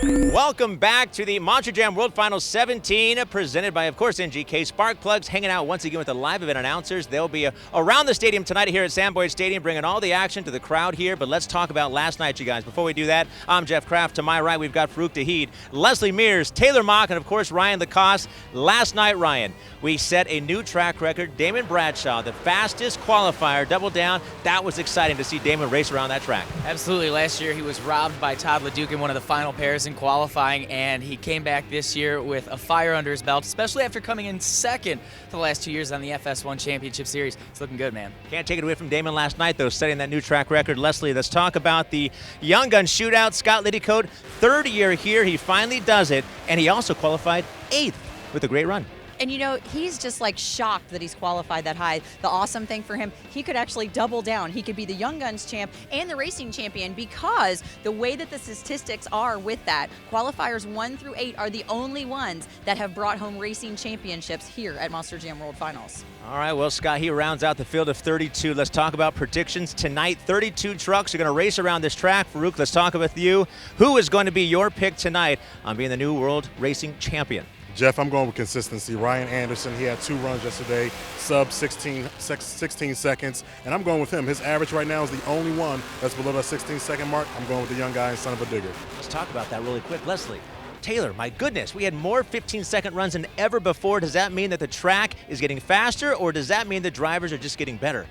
Welcome back to the Monster Jam World Finals 17, presented by, of course, NGK. Spark Plugs hanging out once again with the live event announcers. They'll be around the stadium tonight here at Sandboy Stadium, bringing all the action to the crowd here. But let's talk about last night, you guys. Before we do that, I'm Jeff Kraft. To my right, we've got Farouk Tawhid, Leslie Mears, Taylor Mock, and, of course, Ryan Lacoste. Last night, Ryan, we set a new track record. Damon Bradshaw, the fastest qualifier, double down. That was exciting to see Damon race around that track. Absolutely. Last year, he was robbed by Todd LeDuc in one of the final pairs in qualifying, and he came back this year with a fire under his belt, especially after coming in second the last 2 years on the FS1 Championship Series. It's looking good, man. Can't take it away from Damon last night, though, setting that new track record. Leslie, let's talk about the Young Gun Shootout. Scott Liddycote, third year here. He finally does it, and he also qualified 8th with a great run. And you know, he's just like shocked that he's qualified that high. The awesome thing for him, he could actually double down. He could be the Young Guns champ and the racing champion, because the way that the statistics are with that, qualifiers 1 through 8 are the only ones that have brought home racing championships here at Monster Jam World Finals. All right, well, Scott, he rounds out the field of 32. Let's talk about predictions tonight. 32 trucks are going to race around this track. Farouk, let's talk with you. Who is going to be your pick tonight on being the new world racing champion? Jeff, I'm going with consistency. Ryan Anderson, he had 2 runs yesterday, sub 16 seconds, and I'm going with him. His average right now is the only one that's below that 16-second mark. I'm going with the young guy and son of a digger. Let's talk about that really quick. Leslie, Taylor, my goodness, we had more 15-second runs than ever before. Does that mean that the track is getting faster, or does that mean the drivers are just getting better?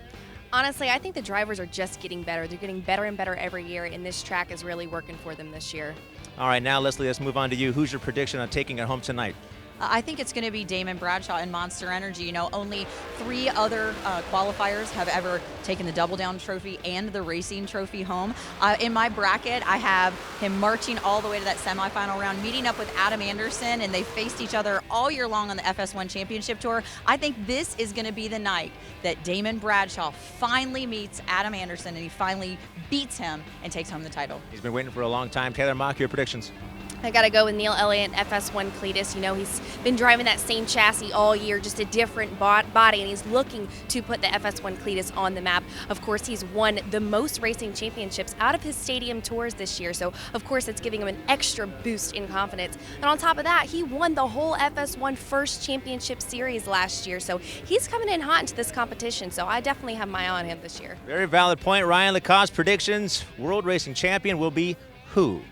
Honestly, I think the drivers are just getting better. They're getting better and better every year, and this track is really working for them this year. All right, now, Leslie, let's move on to you. Who's your prediction on taking it home tonight? I think it's going to be Damon Bradshaw and Monster Energy. You know, only 3 other qualifiers have ever taken the Double Down Trophy and the Racing Trophy home. In my bracket, I have him marching all the way to that semifinal round, meeting up with Adam Anderson, and they faced each other all year long on the FS1 Championship Tour. I think this is going to be the night that Damon Bradshaw finally meets Adam Anderson, and he finally beats him and takes home the title. He's been waiting for a long time. Taylor Mock, your predictions? I got to go with Neil Elliott and FS1 Cletus. You know, he's been driving that same chassis all year, just a different body, and he's looking to put the FS1 Cletus on the map. Of course, he's won the most racing championships out of his stadium tours this year, so of course it's giving him an extra boost in confidence. And on top of that, he won the whole FS1 First Championship Series last year, so he's coming in hot into this competition, so I definitely have my eye on him this year. Very valid point. Ryan Lacoste, predictions. World Racing Champion will be who?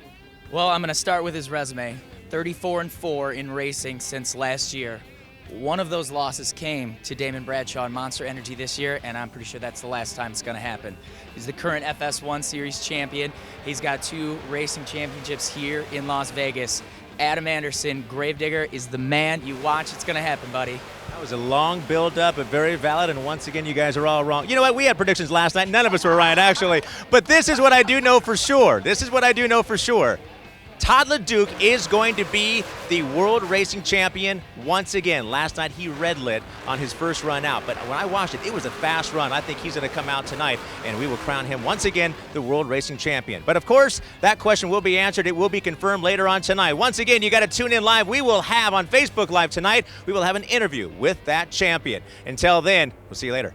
Well, I'm going to start with his resume. 34-4 in racing since last year. One of those losses came to Damon Bradshaw and Monster Energy this year, and I'm pretty sure that's the last time it's going to happen. He's the current FS1 Series champion. He's got 2 racing championships here in Las Vegas. Adam Anderson, Gravedigger, is the man. You watch, it's going to happen, buddy. That was a long build-up, but very valid, and once again, you guys are all wrong. You know what? We had predictions last night. None of us were right, actually. But this is what I do know for sure. Todd LeDuc is going to be the world racing champion once again. Last night he red lit on his first run out, but when I watched it, it was a fast run. I think he's going to come out tonight, and we will crown him once again the world racing champion. But of course, that question will be answered. It will be confirmed later on tonight. Once again, you got to tune in live. We will have on Facebook Live tonight, we will have an interview with that champion. Until then, we'll see you later.